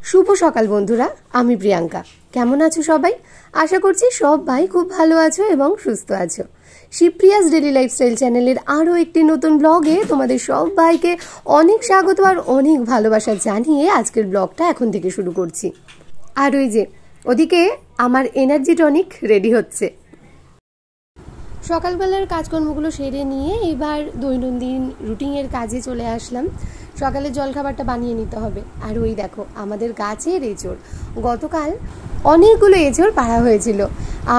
শুভ সকাল বন্ধুরা, আমি প্রিয়াঙ্কা। কেমন আছো সবাই? আশা করছি সবাই খুব ভালো আছো এবং সুস্থ আছো। শিবপ্রিয়াস ডেলি লাইফস্টাইল চ্যানেলের আরও একটি নতুন ব্লগে তোমাদের সবাইকে অনেক স্বাগত আর অনেক ভালোবাসা জানিয়ে আজকের ব্লগটা এখন থেকে শুরু করছি। আর ওই যে ওদিকে আমার এনার্জি টনিক রেডি হচ্ছে। সকালবেলার কাজকর্মগুলো সেরে নিয়ে এবার দৈনন্দিন রুটিনের কাজে চলে আসলাম। সকালে জলখাবারটা বানিয়ে নিতে হবে। আর ওই দেখো আমাদের গাছের এঁচড়, গতকাল অনেকগুলো এঁচড় পাড়া হয়েছিল।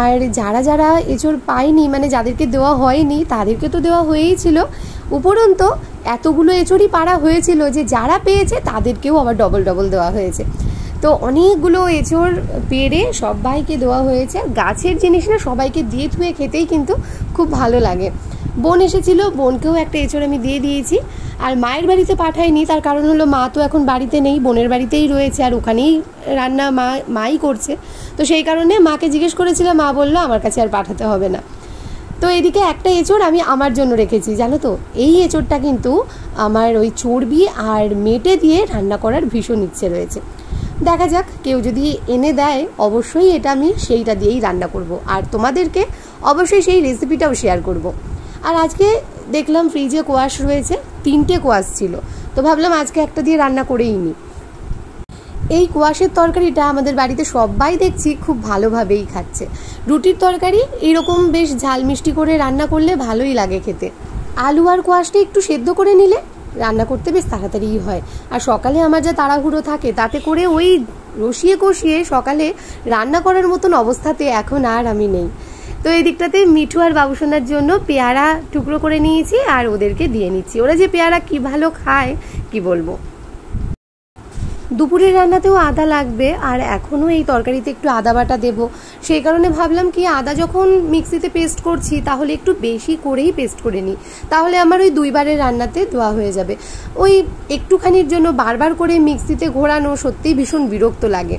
আর যারা যারা এঁচড় পায়নি, মানে যাদেরকে দেওয়া হয়নি তাদেরকে তো দেওয়া হয়েই ছিল, উপরন্তু এতগুলো এঁচড়ই পাড়া হয়েছিল যে যারা পেয়েছে তাদেরকেও আবার ডবল ডবল দেওয়া হয়েছে। তো অনেকগুলো এঁচড় পেড়ে সবাইকে দেওয়া হয়েছে। গাছের জিনিস না, সবাইকে দিয়ে ধুয়ে খেতেই কিন্তু খুব ভালো লাগে। বোন এসেছিল, বোনকেও একটা এঁচড় আমি দিয়ে দিয়েছি। আর মায়ের বাড়িতে পাঠাইনি, তার কারণ হলো মা তো এখন বাড়িতে নেই, বোনের বাড়িতেই রয়েছে আর ওখানেই রান্না মাই করছে। তো সেই কারণে মাকে জিজ্ঞেস করেছিলাম, মা বললো আমার কাছে আর পাঠাতে হবে না। তো এদিকে একটা এঁচড় আমি আমার জন্য রেখেছি। জানো তো, এই এঁচড়টা কিন্তু আমার ওই চর্বি আর মেটে দিয়ে রান্না করার ভীষণ ইচ্ছে রয়েছে। দেখা যাক, কেউ যদি এনে দেয় অবশ্যই এটা আমি সেইটা দিয়েই রান্না করব। আর তোমাদেরকে অবশ্যই সেই রেসিপিটাও শেয়ার করব। আর আজকে দেখলাম ফ্রিজে কোয়াশ রয়েছে, 3টে কোয়াশ ছিল, তো ভাবলাম আজকে একটা দিয়ে রান্না করেই নিই। এই কোয়াশের তরকারিটা আমাদের বাড়িতে সবাই দেখছি খুব ভালোভাবেই খাচ্ছে। রুটির তরকারি এইরকম বেশ ঝাল মিষ্টি করে রান্না করলে ভালোই লাগে খেতে। আলু আর কোয়াশটা একটু সেদ্ধ করে নিলে রান্না করতে বেশ তাড়াতাড়িই হয়। আর সকালে আমার যা তাড়াহুড়ো থাকে, তাতে করে ওই রসিয়ে কষিয়ে সকালে রান্না করার মতন অবস্থাতে এখন আর আমি নেই। তো এই দিকটাতে মিঠু আর বাবুসোনার জন্য পেয়ারা টুকরো করে নিয়েছি আর ওদেরকে দিয়ে নিচ্ছি। ওরা যে পেয়ারা কি ভালো খায় কি বলবো। দুপুরের রান্নাতেও আদা লাগবে, আর এখনও এই তরকারিতে একটু আদা বাটা দেবো। সেই কারণে ভাবলাম কি, আদা যখন মিক্সিতে পেস্ট করছি তাহলে একটু বেশি করেই পেস্ট করে নিই, তাহলে আমার ওই 2বারের রান্নাতে দেওয়া হয়ে যাবে। ওই একটুখানির জন্য বারবার করে মিক্সিতে ঘোরানো সত্যিই ভীষণ বিরক্ত লাগে।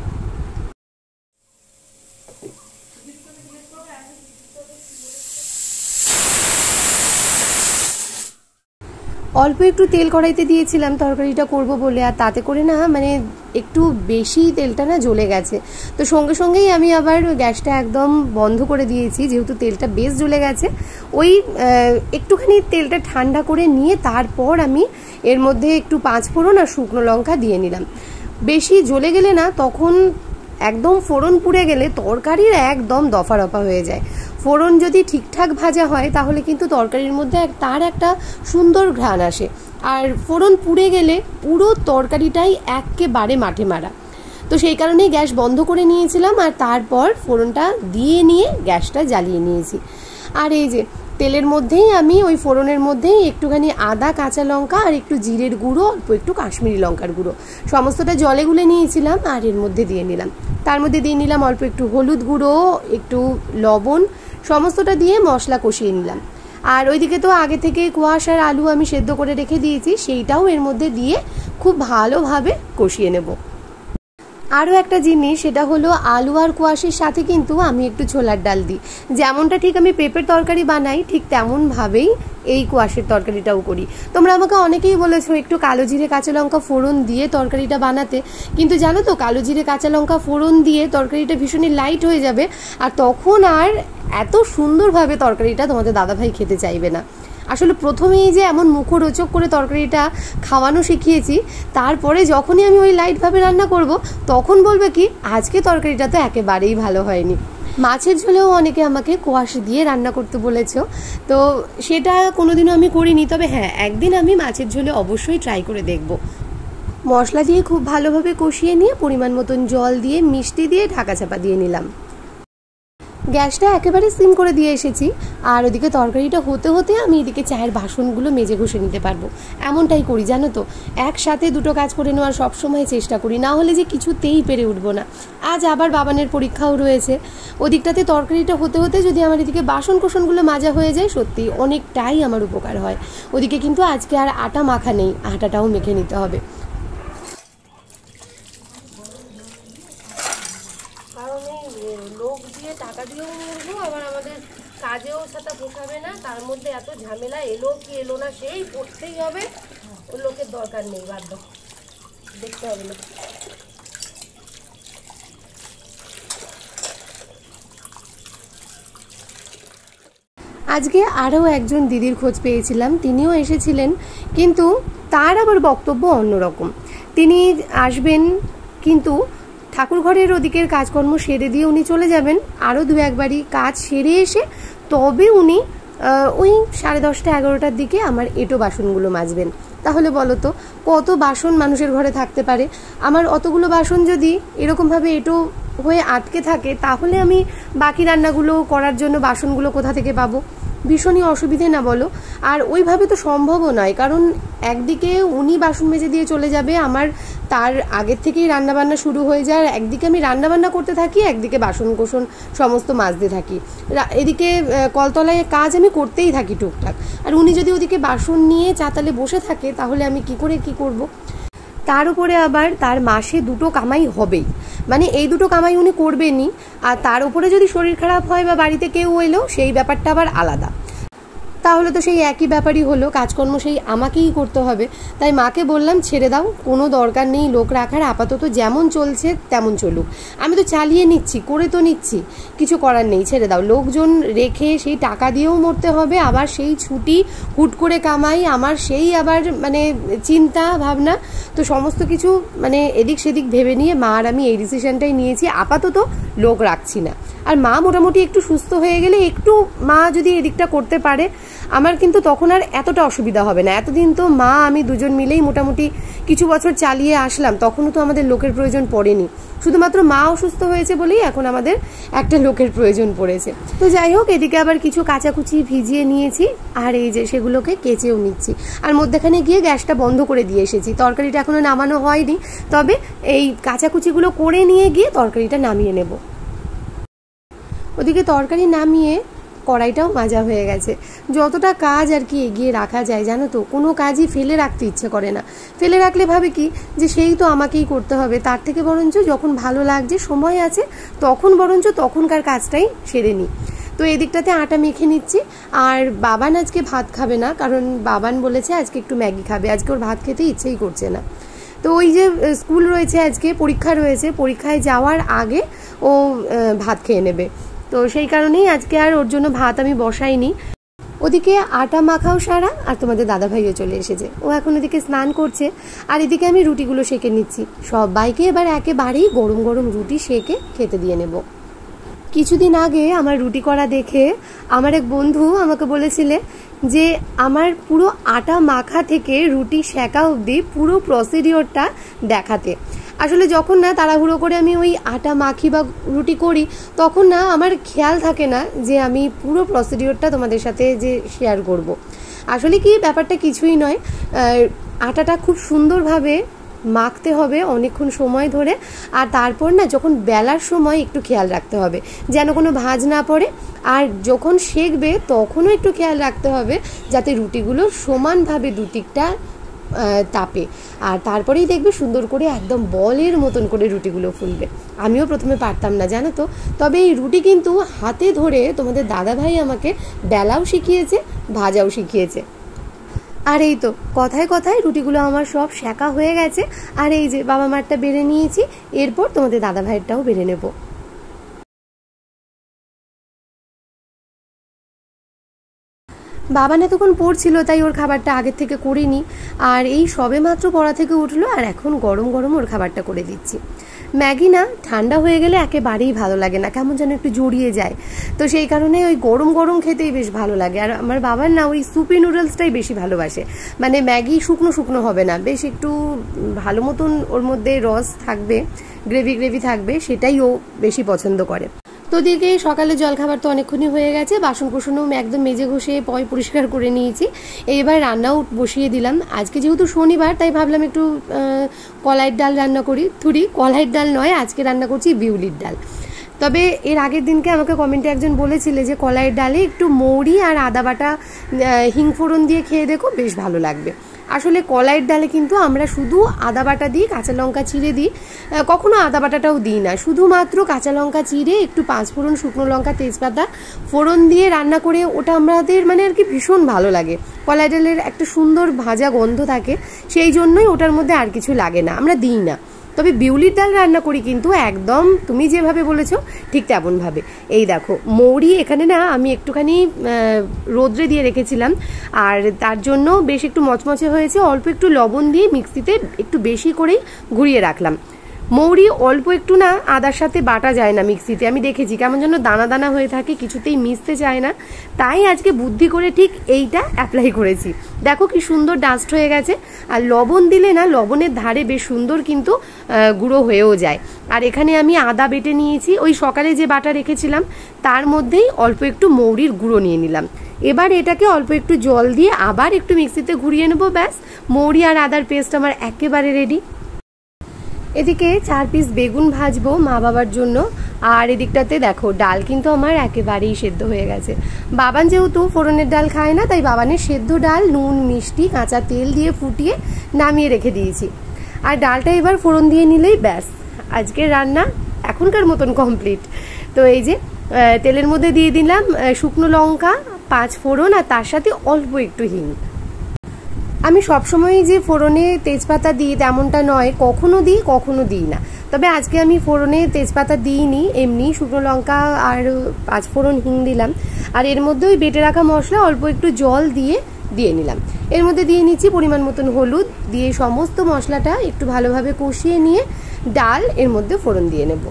অল্প একটু তেল কড়াইতে দিয়েছিলাম তরকারিটা করব বলে, আর তাতে করে না মানে একটু বেশি তেলটা না জ্বলে গেছে। তো সঙ্গে সঙ্গেই আমি আবার গ্যাসটা একদম বন্ধ করে দিয়েছি, যেহেতু তেলটা বেশ জ্বলে গেছে। ওই একটুখানি তেলটা ঠান্ডা করে নিয়ে তারপর আমি এর মধ্যে একটু 5 ফোড়ন আর শুকনো লঙ্কা দিয়ে নিলাম। বেশি জ্বলে গেলে না তখন একদম ফোড়ন পুড়ে গেলে তরকারির একদম দফা রফা হয়ে যায়। ফোড়ন যদি ঠিকঠাক ভাজা হয় তাহলে কিন্তু তরকারির মধ্যে তার একটা সুন্দর ঘ্রাণ আসে। আর ফোড়ন পুড়ে গেলে পুরো তরকারিটাই একেবারে মাঠে মারা। তো সেই কারণেই গ্যাস বন্ধ করে নিয়েছিলাম আর তারপর ফোড়নটা দিয়ে নিয়ে গ্যাসটা জ্বালিয়ে নিয়েছি। আর এই যে তেলের মধ্যেই আমি ওই ফোড়নের মধ্যেই একটুখানি আদা, কাঁচা লঙ্কা আর একটু জিরের গুঁড়ো, অল্প একটু কাশ্মীরি লঙ্কার গুঁড়ো সমস্তটা জলে গুলে নিয়েছিলাম আর এর মধ্যে দিয়ে নিলাম। তার মধ্যে দিয়ে নিলাম অল্প একটু হলুদ গুঁড়ো, একটু লবণ, সমস্তটা দিয়ে মশলা কষিয়ে নিলাম। আর ওইদিকে তো আগে থেকে কোয়াশ আর আলু আমি সেদ্ধ করে রেখে দিয়েছি, সেইটাও এর মধ্যে দিয়ে খুব ভালোভাবে কষিয়ে নেব। আরও একটা জিনিস, সেটা হলো আলু আর কোয়াশের সাথে কিন্তু আমি একটু ছোলার ডাল দিই। যেমনটা ঠিক আমি পেঁপের তরকারি বানাই ঠিক তেমনভাবেই এই কোয়াশের তরকারিটাও করি। তোমরা আমাকে অনেকেই বলেছো একটু কালো জিরে কাঁচা লঙ্কা ফোড়ন দিয়ে তরকারিটা বানাতে, কিন্তু জানো তো কালো জিরে কাঁচা লঙ্কা ফোড়ন দিয়ে তরকারিটা ভীষণই লাইট হয়ে যাবে, আর তখন আর এত সুন্দরভাবে তরকারিটা তোমাদের দাদাভাই খেতে চাইবে না। আসলে প্রথমেই যে এমন মুখরোচক করে তরকারিটা খাওয়ানো শিখিয়েছি, তারপরে যখনই আমি ওই লাইটভাবে রান্না করব তখন বলবে কি, আজকে তরকারিটা তো একেবারেই ভালো হয়নি। মাছের ঝোলেও অনেকে আমাকে কোয়াশ দিয়ে রান্না করতে বলেছো, তো সেটা কোনোদিনও আমি করিনি, তবে হ্যাঁ একদিন আমি মাছের ঝোলে অবশ্যই ট্রাই করে দেখব। মশলা দিয়ে খুব ভালোভাবে কষিয়ে নিয়ে পরিমাণ মতন জল দিয়ে মিষ্টি দিয়ে ঢাকা চাপা দিয়ে নিলাম। গ্যাসটা একেবারে সিম করে দিয়ে এসেছি। আর ওদিকে তরকারিটা হতে হতে আমি এদিকে চায়ের বাসনগুলো মেজে ঘষে নিতে পারবো, এমনটাই করি জানো তো। একসাথে দুটো কাজ করে নেওয়ার সবসময় চেষ্টা করি, না হলে যে কিছুতেই পেরে উঠবো না। আজ আবার বাবানের পরীক্ষাও রয়েছে, ওদিকটাতে তরকারিটা হতে হতে যদি আমার এদিকে বাসন কোসনগুলো মাজা হয়ে যায় সত্যি অনেকটাই আমার উপকার হয়। ওদিকে কিন্তু আজকে আর আটা মাখা নেই, আটাটাও মেখে নিতে হবে। লোক দিয়ে টাকা দিয়েও মরবো, আবার আমাদের কাজেও সাথে পোষাবে না, তার মধ্যে এত ঝামেলা, এলো কি এলো না সেই পড়তেই হবে। ও লোকের দরকার নেই, বাধ্য দেখতে হবে না। আজকে আরও একজন দিদির খোঁজ পেয়েছিলাম, তিনিও এসেছিলেন, কিন্তু তার আবার বক্তব্য অন্যরকম। তিনি আসবেন কিন্তু ঠাকুরঘরের ওদিকের কাজকর্ম সেরে দিয়ে উনি চলে যাবেন, আরও 2-1 বাড়ি কাজ সেরে এসে তবে উনি ওই 10:30 11টার দিকে আমার এঁটো বাসনগুলো মাজবেন। তাহলে বলো তো কত বাসন মানুষের ঘরে থাকতে পারে? আমার অতগুলো বাসন যদি এরকমভাবে এঁটো হয়ে আটকে থাকে, তাহলে আমি বাকি রান্নাগুলো করার জন্য বাসনগুলো কোথা থেকে পাবো? ভীষণই অসুবিধে না বলো? আর ওইভাবে তো সম্ভবও নয়, কারণ একদিকে উনি বাসন মেজে দিয়ে চলে যাবে, আমার তার আগের থেকেই রান্নাবান্না শুরু হয়ে যায়, একদিকে আমি রান্নাবান্না করতে থাকি, একদিকে বাসন কোসন সমস্ত মাজতে থাকি, এদিকে কলতলায় কাজ আমি করতেই থাকি টুকটাক। আর উনি যদি ওদিকে বাসন নিয়ে চাতালে বসে থাকে, তাহলে আমি কি করে কি করব? তার উপরে আবার তার মাসে 2টো কামাই হবেই, মানে এই 2টো কামাই উনি করবেনই, আর তার উপরে যদি শরীর খারাপ হয় বা বাড়িতে কেউ এলো, সেই ব্যাপারটা আবার আলাদা। তাহলে তো সেই একই ব্যাপারই হলো, কাজকর্ম সেই আমাকেই করতে হবে। তাই মাকে বললাম ছেড়ে দাও, কোনো দরকার নেই লোক রাখার, আপাতত যেমন চলছে তেমন চলুক, আমি তো চালিয়ে নিচ্ছি, করে তো নিচ্ছি, কিছু করার নেই, ছেড়ে দাও। লোকজন রেখে সেই টাকা দিয়েও মরতে হবে, আবার সেই ছুটি হুট করে কামাই, আমার সেই আবার মানে চিন্তা ভাবনা, তো সমস্ত কিছু মানে এদিক সেদিক ভেবে নিয়ে মা আর আমি এই ডিসিশনটাই নিয়েছি, আপাতত লোক রাখছি না। আর মা মোটামুটি একটু সুস্থ হয়ে গেলে, একটু মা যদি এদিকটা করতে পারে, আমার কিন্তু তখন আর এতটা অসুবিধা হবে না। এতদিন তো মা আমি দুজন মিলেই মোটামুটি কিছু বছর চালিয়ে আসলাম, তখনও তো আমাদের লোকের প্রয়োজন পড়েনি, শুধুমাত্র মা অসুস্থ হয়েছে বলেই এখন আমাদের একটা লোকের প্রয়োজন পড়েছে। তো যাই হোক, এদিকে আবার কিছু কাঁচাকুচি ভিজিয়ে নিয়েছি, আর এই যে সেগুলোকে কেচেও নিচ্ছি, আর মধ্যেখানে গিয়ে গ্যাসটা বন্ধ করে দিয়ে এসেছি। তরকারিটা এখনো নামানো হয়নি, তবে এই কাঁচাকুচিগুলো করে নিয়ে গিয়ে তরকারিটা নামিয়ে নেব। ওদিকে তরকারি নামিয়ে কড়াইটাও মাজা হয়ে গেছে। যতটা কাজ আর কি এগিয়ে রাখা যায় জানো তো, কোনো কাজই ফেলে রাখতে ইচ্ছে করে না। ফেলে রাখলে ভাবে কি যে সেই তো আমাকেই করতে হবে, তার থেকে বরঞ্চ যখন ভালো লাগছে, সময় আছে, তখন বরঞ্চ তখনকার কাজটাই সেরে নিই। তো এদিকটাতে আটা মেখে নিচ্ছি। আর বাবান আজকে ভাত খাবে না, কারণ বাবান বলেছে আজকে একটু ম্যাগি খাবে, আজকে ওর ভাত খেতে ইচ্ছেই করছে না। তো ওই যে স্কুল রয়েছে, আজকে পরীক্ষা রয়েছে, পরীক্ষায় যাওয়ার আগে ও ভাত খেয়ে নেবে, তো সেই কারণেই আজকে আর ওর জন্য ভাত আমি বসাইনি। ওদিকে আটা মাখাও সারা, আর তোমাদের দাদাভাইও চলে এসেছে, ও এখন ওদিকে স্নান করছে, আর এদিকে আমি রুটিগুলো সেঁকে নিচ্ছি। সবাইকে এবার একেবারেই গরম গরম রুটি সেঁকে খেতে দিয়ে নেব। কিছুদিন আগে আমার রুটি করা দেখে আমার এক বন্ধু আমাকে বলেছিলে যে আমার পুরো আটা মাখা থেকে রুটি সেঁকা অবধি পুরো প্রসিডিওরটা দেখাতে। আসলে যখন না তাড়াহুড়ো করে আমি ওই আটা মাখি বা রুটি করি, তখন না আমার খেয়াল থাকে না যে আমি পুরো প্রসিডিওরটা তোমাদের সাথে যে শেয়ার করব। আসলে কি ব্যাপারটা কিছুই নয়, আটাটা খুব সুন্দরভাবে মাখতে হবে অনেকক্ষণ সময় ধরে, আর তারপর না যখন বেলার সময় একটু খেয়াল রাখতে হবে যেন কোনো ভাঁজ না পড়ে, আর যখন সেঁকবে তখনও একটু খেয়াল রাখতে হবে যাতে রুটিগুলো সমানভাবে দুদিকটা তাপে, আর তারপরেই দেখবে সুন্দর করে একদম বলের মতন করে রুটিগুলো ফুলবে। আমিও প্রথমে পারতাম না জানো তো, তবে এই রুটি কিন্তু হাতে ধরে তোমাদের দাদাভাই আমাকে বেলাও শিখিয়েছে, ভাজাও শিখিয়েছে। আর এই তো কথায় কথায় রুটিগুলো আমার সব সেঁকা হয়ে গেছে, আর এই যে বাবা মারটা বেড়ে নিয়েছি, এরপর তোমাদের দাদাভাইয়েরটাও বেড়ে নেব। বাবা না তখন পড়ছিল, তাই ওর খাবারটা আগের থেকে করিনি, আর এই সবে মাত্র পড়া থেকে উঠলো, আর এখন গরম গরম ওর খাবারটা করে দিচ্ছি। ম্যাগি না ঠান্ডা হয়ে গেলে একেবারেই ভালো লাগে না, কেমন যেন একটু জড়িয়ে যায়, তো সেই কারণে ওই গরম গরম খেতেই বেশ ভালো লাগে। আর আমার বাবার না ওই সুপি নুডলসটাই বেশি ভালোবাসে, মানে ম্যাগি শুকনো শুকনো হবে না, বেশ একটু ভালো মতন ওর মধ্যে রস থাকবে, গ্রেভি গ্রেভি থাকবে, সেটাই ও বেশি পছন্দ করে। তো দিকে সকালে জলখাবার তো অনেকক্ষণই হয়ে গেছে, বাসন কুসনও একদম মেজে ঘষে পরিষ্কার করে নিয়েছি, এবার রান্নাও বসিয়ে দিলাম। আজকে যেহেতু শনিবার তাই ভাবলাম একটু কলাইয়ের ডাল রান্না করি, কলাইয়ের ডাল নয়, আজকে রান্না করছি বিউলির ডাল। তবে এর আগের দিনকে আমাকে কমেন্টে একজন বলেছিলে যে কলাইয়ের ডালে একটু মৌরি আর আদা বাটা হিং ফোড়ন দিয়ে খেয়ে দেখো, বেশ ভালো লাগবে। আসলে কলাইয়ের ডালে কিন্তু আমরা শুধু আদা বাটা দিই, কাঁচা লঙ্কা চিড়ে দিই, কখনো আদা বাটাটাও দিই না, শুধুমাত্র কাঁচা লঙ্কা চিড়ে একটু 5 ফোড়ন, শুকনো লঙ্কা, তেজপাতা ফোড়ন দিয়ে রান্না করে, ওটা আমাদের মানে আর কি ভীষণ ভালো লাগে। কলাই ডালের একটা সুন্দর ভাজা গন্ধ থাকে, সেই জন্যই ওটার মধ্যে আর কিছু লাগে না, আমরা দিই না। তবে বিউলির ডাল রান্না করি কিন্তু একদম তুমি যেভাবে বলেছো ঠিক তেমনভাবে। এই দেখো মৌরি এখানে না আমি একটুখানি রোদ্রে দিয়ে রেখেছিলাম, আর তার জন্য বেশ একটু মচমচে হয়েছে। অল্প একটু লবণ দিয়ে মিক্সিতে একটু বেশি করেই ঘুরিয়ে রাখলাম। মৌরি অল্প একটু না আদার সাথে বাটা যায় না মিক্সিতে, আমি দেখেছি কেমন যেন দানা দানা হয়ে থাকে, কিছুতেই মিশতে চায় না। তাই আজকে বুদ্ধি করে ঠিক এইটা অ্যাপ্লাই করেছি। দেখো কি সুন্দর ডাস্ট হয়ে গেছে। আর লবণ দিলে না লবণের ধারে বেশ সুন্দর কিন্তু গুঁড়ো হয়েও যায়। আর এখানে আমি আদা বেটে নিয়েছি, ওই সকালে যে বাটা রেখেছিলাম তার মধ্যেই অল্প একটু মৌরির গুঁড়ো নিয়ে নিলাম। এবার এটাকে অল্প একটু জল দিয়ে আবার একটু মিক্সিতে ঘুরিয়ে নেবো, ব্যাস মৌরি আর আদার পেস্ট আমার একেবারে রেডি। এদিকে 4 পিস বেগুন ভাজবো মা বাবার জন্য। আর এদিকটাতে দেখো ডাল কিন্তু আমার একেবারেই সেদ্ধ হয়ে গেছে। বাবান যেহেতু ফোড়নের ডাল খায় না, তাই বাবানের সেদ্ধ ডাল নুন মিষ্টি কাঁচা তেল দিয়ে ফুটিয়ে নামিয়ে রেখে দিয়েছি। আর ডালটা এবার ফোড়ন দিয়ে নিলেই ব্যাস আজকের রান্না এখনকার মতন কমপ্লিট। তো এই যে তেলের মধ্যে দিয়ে দিলাম শুকনো লঙ্কা 5 ফোড়ন, আর তার সাথে অল্প একটু হিং। আমি সবসময় যে ফোড়নে তেজপাতা দিই তেমনটা নয়, কখনো দিই কখনো দিই না। তবে আজকে আমি ফোড়নে তেজপাতা দিইনি, এমনি শুকনো লঙ্কা আর 5 ফোড়ন হিং দিলাম। আর এর মধ্যে ওই বেটে রাখা মশলা অল্প একটু জল দিয়ে নিলাম। এর মধ্যে দিয়ে নিচ্ছি পরিমাণ মতন হলুদ, দিয়ে সমস্ত মশলাটা একটু ভালোভাবে কষিয়ে নিয়ে ডাল এর মধ্যে ফোড়ন দিয়ে নেব।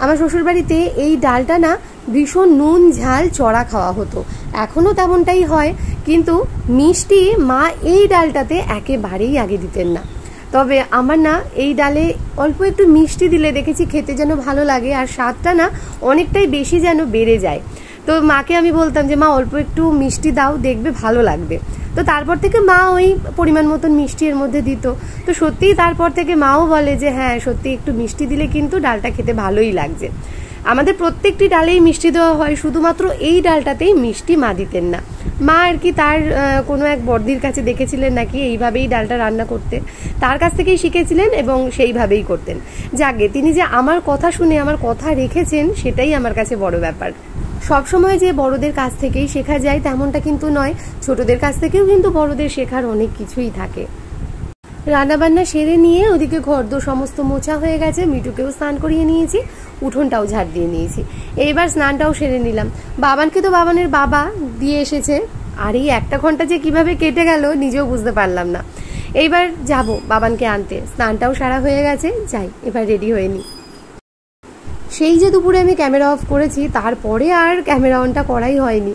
আমার শ্বশুরবাড়িতে এই ডালটা না ভীষণ নুন ঝাল চড়া খাওয়া হতো, এখনও তেমনটাই হয়, কিন্তু মিষ্টি মা এই ডালটাতে একেবারেই আগে দিতেন না। তবে আমার না এই ডালে অল্প একটু মিষ্টি দিলে দেখেছি খেতে যেন ভালো লাগে, আর স্বাদটা না অনেকটাই বেশি যেন বেড়ে যায়। তো মাকে আমি বলতাম যে মা অল্প একটু মিষ্টি দাও, দেখবে ভালো লাগবে। তো তারপর থেকে মা ওই পরিমাণ মতন মিষ্টি এর মধ্যে দিত। তো সত্যিই তারপর থেকে মাও বলে যে হ্যাঁ সত্যি একটু মিষ্টি দিলে কিন্তু ডালটা খেতে ভালোই লাগছে। আমাদের প্রত্যেকটি ডালেই মিষ্টি দেওয়া হয়, শুধুমাত্র এই ডালটাতেই মিষ্টি মা দিতেন না। মা আর কি তার কোনো এক বড়দির কাছে দেখেছিলেন নাকি এইভাবেই ডালটা রান্না করতে, তার কাছ থেকেই শিখেছিলেন এবং সেইভাবেই করতেন। যাকে তিনি যে আমার কথা শুনে আমার কথা রেখেছেন সেটাই আমার কাছে বড় ব্যাপার। সবসময় যে বড়দের কাছ থেকেই শেখা যায় তেমনটা কিন্তু নয়, ছোটদের কাছ থেকেও কিন্তু বড়দের শেখার অনেক কিছুই থাকে। রান্নাবান্না সেরে নিয়ে ওদিকে ঘরদোর সমস্ত মোছা হয়ে গেছে, মিঠুকেও স্নান করিয়ে নিয়েছি, উঠোনটাও ঝাড় দিয়ে নিয়েছি। এইবার স্নানটাও সেরে নিলাম। বাবানকে তো বাবানের বাবা দিয়ে এসেছে, আর এই 1 ঘন্টা যে কিভাবে কেটে গেল নিজেও বুঝতে পারলাম না। এইবার যাব বাবানকে আনতে, স্নানটাও সারা হয়ে গেছে, যাই এবার রেডি হয়ে নিই। সেই যে দুপুরে আমি ক্যামেরা অফ করেছি তারপরে আর ক্যামেরা অনটা করাই হয়নি।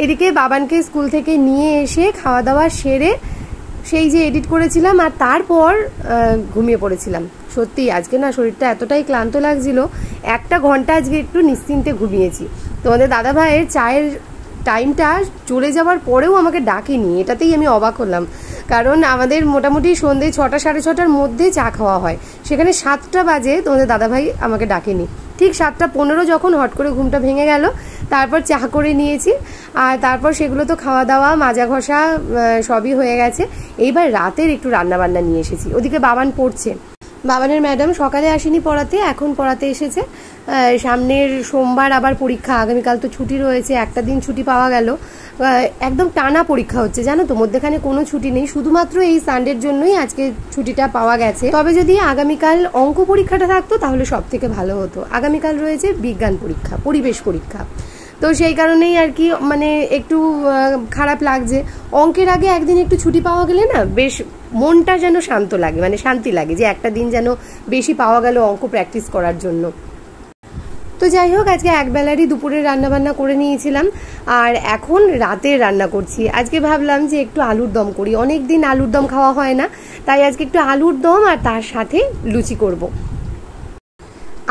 এদিকে বাবানকে স্কুল থেকে নিয়ে এসে খাওয়া দাওয়া সেরে সেই যে এডিট করেছিলাম, আর তারপর ঘুমিয়ে পড়েছিলাম। সত্যি আজকে না শরীরটা এতটাই ক্লান্ত লাগছিল, 1 ঘন্টা আজকে একটু নিশ্চিন্তে ঘুমিয়েছি। তোমাদের দাদা ভাইয়ের চায়ের টাইমটা চলে যাওয়ার পরেও আমাকে ডাকেনি, এটাতেই আমি অবাক হলাম। কারণ আমাদের মোটামুটি সন্ধ্যে 6টা সাড়ে 6টার মধ্যে চা খাওয়া হয়, সেখানে 7টা বাজে তোমাদের দাদাভাই আমাকে ডাকেনি। ঠিক 7:15 যখন হট করে ঘুমটা ভেঙে গেল, তারপর চা করে নিয়েছি, আর তারপর সেগুলো তো খাওয়া দাওয়া মাজা ঘষা সবই হয়ে গেছে। এইবার রাতের একটু রান্নাবান্না নিয়ে এসেছি। ওদিকে বাবান পড়ছে, বাবানের ম্যাডাম সকালে আসেনি পড়াতে, এখন পড়াতে এসেছে। সামনের সোমবার আবার পরীক্ষা, আগামীকাল তো ছুটি রয়েছে, একটা দিন ছুটি পাওয়া গেল। একদম টানা পরীক্ষা হচ্ছে জানো তো, মধ্যেখানে কোনো ছুটি নেই, শুধুমাত্র এই সানডের জন্যই আজকে ছুটিটা পাওয়া গেছে। তবে যদি আগামীকাল অঙ্ক পরীক্ষাটা থাকতো তাহলে সব থেকে ভালো হতো। আগামীকাল রয়েছে বিজ্ঞান পরীক্ষা, পরিবেশ পরীক্ষা, তো সেই কারণেই আর কি মানে একটু খারাপ লাগছে। অঙ্কের আগে একদিন একটু ছুটি পাওয়া গেলে না বেশ মনটা যেন শান্ত লাগে, মানে শান্তি লাগে যে একটা দিন যেন বেশি পাওয়া গেল অঙ্ক প্র্যাকটিস করার জন্য। তো যাই হোক, আজকে একবেলারই দুপুরের রান্নাবান্না করে নিয়েছিলাম, আর এখন রাতের রান্না করছি। আজকে ভাবলাম যে একটু আলুর দম করি, অনেক দিন আলুর দম খাওয়া হয় না, তাই আজকে একটু আলুর দম আর তার সাথে লুচি করব।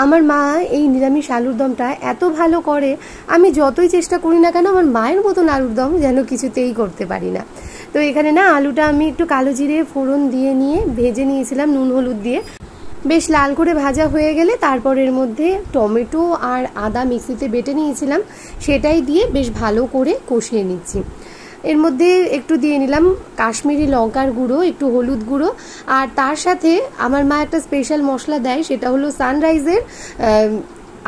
আমার মা এই নিরামিষ আলুর দমটা এত ভালো করে, আমি যতই চেষ্টা করি না কেন আমার মায়ের মতন আলুর দম যেন কিছুতেই করতে পারি না। তো এখানে না আলুটা আমি একটু কালো জিরে ফোড়ন দিয়ে নিয়ে ভেজে নিয়েছিলাম নুন হলুদ দিয়ে, বেশ লাল করে ভাজা হয়ে গেলে তারপর এর মধ্যে টমেটো আর আদা মিক্সিতে বেটে নিয়েছিলাম, সেটাই দিয়ে বেশ ভালো করে কষিয়ে নিচ্ছি। এর মধ্যে একটু দিয়ে নিলাম কাশ্মীরি লঙ্কার গুঁড়ো, একটু হলুদ গুঁড়ো, আর তার সাথে আমার মা একটা স্পেশাল মশলা দেয়, সেটা হলো সানরাইজের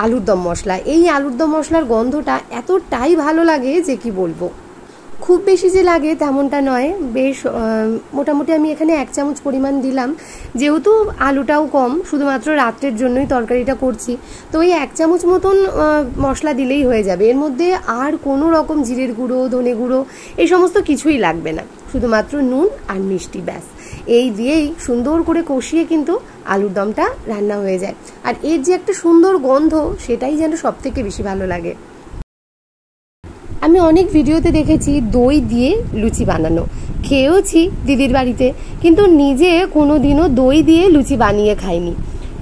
আলুর দম মশলা। এই আলুর দম মশলার গন্ধটা এতটাই ভালো লাগে যে কি বলবো। খুব বেশি যে লাগে তেমনটা নয়, বেশ মোটামুটি আমি এখানে 1 চামচ পরিমাণ দিলাম, যেহেতু আলুটাও কম, শুধুমাত্র রাত্রের জন্যই তরকারিটা করছি, তো ওই 1 চামচ মতন মশলা দিলেই হয়ে যাবে। এর মধ্যে আর কোনো রকম জিরের গুঁড়ো, ধনে গুঁড়ো এই সমস্ত কিছুই লাগবে না, শুধুমাত্র নুন আর মিষ্টি, ব্যাস। এই দিয়েই সুন্দর করে কষিয়ে কিন্তু আলুর দমটা রান্না হয়ে যায়। আর এর যে একটা সুন্দর গন্ধ, সেটাই যেন সব থেকে বেশি ভালো লাগে। আমি অনেক ভিডিওতে দেখেছি দই দিয়ে লুচি বানানো, খেয়েওছি দিদির বাড়িতে, কিন্তু নিজে কোনো দিনও দই দিয়ে লুচি বানিয়ে খাইনি।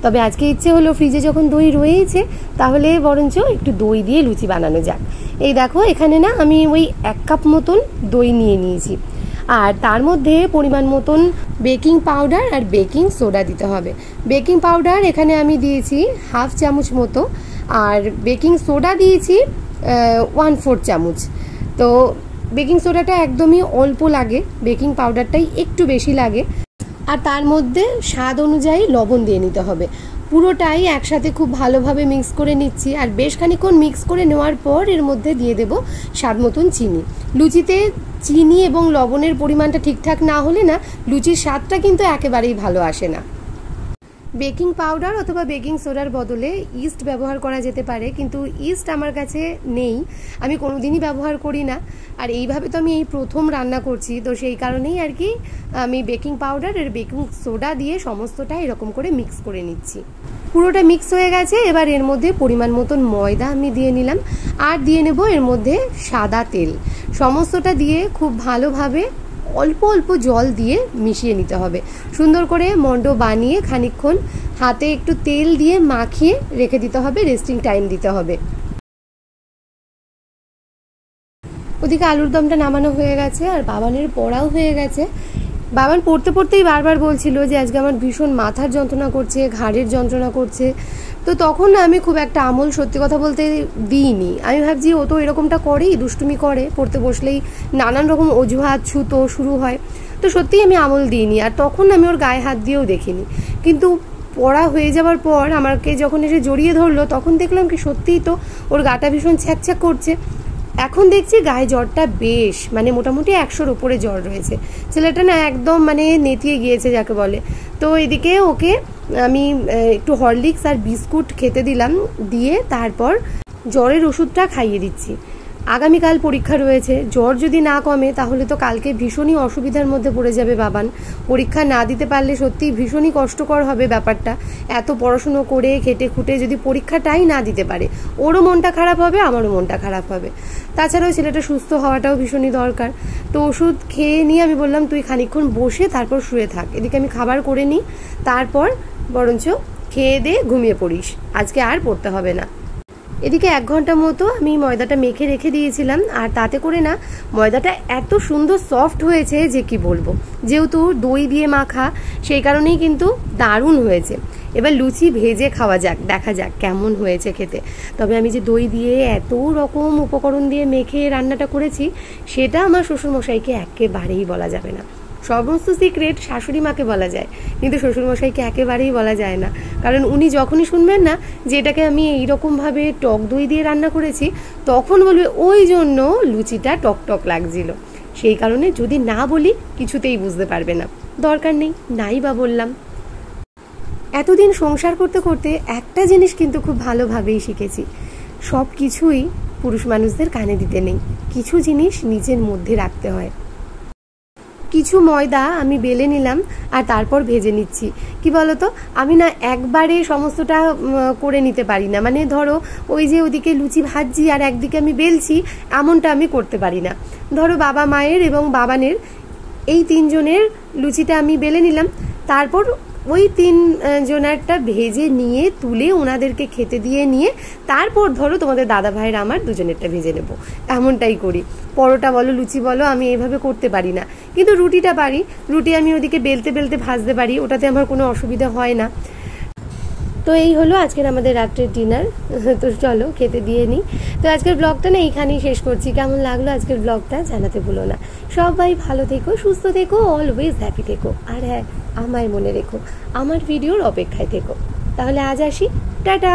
তবে আজকে ইচ্ছে হলো, ফ্রিজে যখন দই রয়েছে তাহলে বরঞ্চ একটু দই দিয়ে লুচি বানানো যাক। এই দেখো এখানে না আমি ওই 1 কাপ মতন দই নিয়ে নিয়েছি, আর তার মধ্যে পরিমাণ মতন বেকিং পাউডার আর বেকিং সোডা দিতে হবে। বেকিং পাউডার এখানে আমি দিয়েছি 1/2 চামচ মতো, আর বেকিং সোডা দিয়েছি 1/4 চামচ। তো বেকিং সোডাটা একদমই অল্প লাগে, বেকিং পাউডারটাই একটু বেশি লাগে। আর তার মধ্যে স্বাদ অনুযায়ী লবণ দিয়ে নিতে হবে। পুরোটাই একসাথে খুব ভালোভাবে মিক্স করে নিচ্ছি, আর বেশ খানিকক্ষণ মিক্স করে নেওয়ার পর এর মধ্যে দিয়ে দেব স্বাদ মতন চিনি। লুচিতে চিনি এবং লবণের পরিমাণটা ঠিকঠাক না হলে না লুচির স্বাদটা কিন্তু একেবারেই ভালো আসে না। বেকিং পাউডার অথবা বেকিং সোডার বদলে ইস্ট ব্যবহার করা যেতে পারে, কিন্তু ইস্ট আমার কাছে নেই, আমি কোনোদিনই ব্যবহার করি না। আর এইভাবে তো আমি এই প্রথম রান্না করছি, তো সেই কারণেই আর কি আমি বেকিং পাউডার আর বেকিং সোডা দিয়ে সমস্তটা এরকম করে মিক্স করে নিচ্ছি। পুরোটা মিক্স হয়ে গেছে, এবার এর মধ্যে পরিমাণ মতন ময়দা আমি দিয়ে নিলাম, আর দিয়ে নেব এর মধ্যে সাদা তেল। সমস্তটা দিয়ে খুব ভালোভাবে অল্প অল্প জল দিয়ে মিশিয়ে নিতে হবে। সুন্দর করে মন্ড বানিয়ে খানিকক্ষণ হাতে একটু তেল দিয়ে মাখিয়ে রেখে দিতে হবে, রেস্টিং টাইম দিতে হবে। ওদিকে আলুর দমটা নামানো হয়ে গেছে, আর বাবানের পড়াও হয়ে গেছে। বাবান পড়তে পড়তেই বারবার বলছিল যে আজকে আমার ভীষণ মাথার যন্ত্রণা করছে, ঘাড়ের যন্ত্রণা করছে। তো তখন না আমি খুব একটা আমল সত্যি কথা বলতে দিইনি। আমি ভাবছি ও তো এরকমটা করেই, দুষ্টুমি করে, পড়তে বসলেই নানান রকম অজুহাত ছুতো শুরু হয়। তো সত্যিই আমি আমল দিইনি, আর তখন আমি ওর গায়ে হাত দিয়েও দেখিনি। কিন্তু পড়া হয়ে যাওয়ার পর আমাকে যখন এসে জড়িয়ে ধরলো, তখন দেখলাম কি সত্যিই তো ওর গাটা ভীষণ ছ্যাঁকছ্যাঁক করছে। এখন দেখছি গায়ে জ্বরটা বেশ, মানে মোটামুটি 100-র উপরে জ্বর রয়েছে। ছেলেটা না একদম মানে নেতিয়ে গিয়েছে যাকে বলে। তো এদিকে ওকে আমি একটু হরলিক্স আর বিস্কুট খেতে দিলাম, দিয়ে তারপর জ্বরের ওষুধটা খাইয়ে দিচ্ছি। আগামীকাল পরীক্ষা রয়েছে, জ্বর যদি না কমে তাহলে তো কালকে ভীষণই অসুবিধার মধ্যে পড়ে যাবে বাবান। পরীক্ষা না দিতে পারলে সত্যিই ভীষণই কষ্টকর হবে ব্যাপারটা। এত পড়াশুনো করে খেটে খুঁটে যদি পরীক্ষাটাই না দিতে পারে, ওরও মনটা খারাপ হবে, আমারও মনটা খারাপ হবে। তাছাড়াও ছেলেটা সুস্থ হওয়াটাও ভীষণই দরকার। তো ওষুধ খেয়ে নিয়ে আমি বললাম তুই খানিকক্ষণ বসে তারপর শুয়ে থাক, এদিকে আমি খাবার করে নিই, তারপর বরঞ্চ খেয়ে দিয়ে ঘুমিয়ে পড়িস, আজকে আর পড়তে হবে না। এদিকে 1 ঘন্টা মতো আমি ময়দাটা মেখে রেখে দিয়েছিলাম, আর তাতে করে না ময়দাটা এত সুন্দর সফট হয়েছে যে কি বলবো। যেহেতু দই দিয়ে মাখা, সেই কারণেই কিন্তু দারুণ হয়েছে। এবার লুচি ভেজে খাওয়া যাক, দেখা যাক কেমন হয়েছে খেতে। তবে আমি যে দই দিয়ে এত রকম উপকরণ দিয়ে মেখে রান্নাটা করেছি, সেটা আমার শ্বশুরমশাইকে একেবারেই বলা যাবে না। সমস্ত সিক্রেট শাশুড়ি মাকে বলা যায়, কিন্তু শ্বশুরমশাইকে একেবারেই বলা যায় না। কারণ উনি যখনই শুনবেন না যে এটাকে আমি এইরকমভাবে টক দই দিয়ে রান্না করেছি, তখন বলবে ওই জন্য লুচিটা টক টক লাগছিল। সেই কারণে যদি না বলি কিছুতেই বুঝতে পারবে না, দরকার নেই, নাই বা বললাম। এতদিন সংসার করতে করতে একটা জিনিস কিন্তু খুব ভালোভাবেই শিখেছি, সব কিছুই পুরুষ মানুষদের কানে দিতে নেই, কিছু জিনিস নিজের মধ্যে রাখতে হয়। কিছু ময়দা আমি বেলে নিলাম, আর তারপর ভেজে নিচ্ছি। কি বলতো, আমি না একবারে সমস্তটা করে নিতে পারি না। মানে ধরো ওই যে ওদিকে লুচি ভাজছি আর একদিকে আমি বেলছি, এমনটা আমি করতে পারি না। ধরো বাবা মায়ের এবং বাবানের এই 3 জনের লুচিটা আমি বেলে নিলাম, তারপর ওই 3 জনেরটা ভেজে নিয়ে তুলে ওনাদেরকে খেতে দিয়ে নিয়ে তারপর ধরো তোমাদের দাদা ভাইয়ের আমার 2 জনেরটা ভেজে নেব, এমনটাই করি। পরোটা বলো লুচি বলো আমি এইভাবে করতে পারি না, কিন্তু রুটিটা পারি। রুটি আমি ওদিকে বেলতে বেলতে ভাজতে পারি, ওটাতে আমার কোনো অসুবিধা হয় না। তো এই হলো আজকের আমাদের রাত্রের ডিনার। তো চলো খেতে দিয়ে নিই। তো আজকের ব্লগটা না এইখানেই শেষ করছি। কেমন লাগলো আজকের ব্লগটা জানাতে ভুলো না। সবাই ভালো থেকো, সুস্থ থেকো, অলওয়েজ হ্যাপি থেকো। আর হ্যাঁ, আমায় মনে রেখো, আমার ভিডিওর অপেক্ষায় থেকো। তাহলে আজ আসি, টাটা।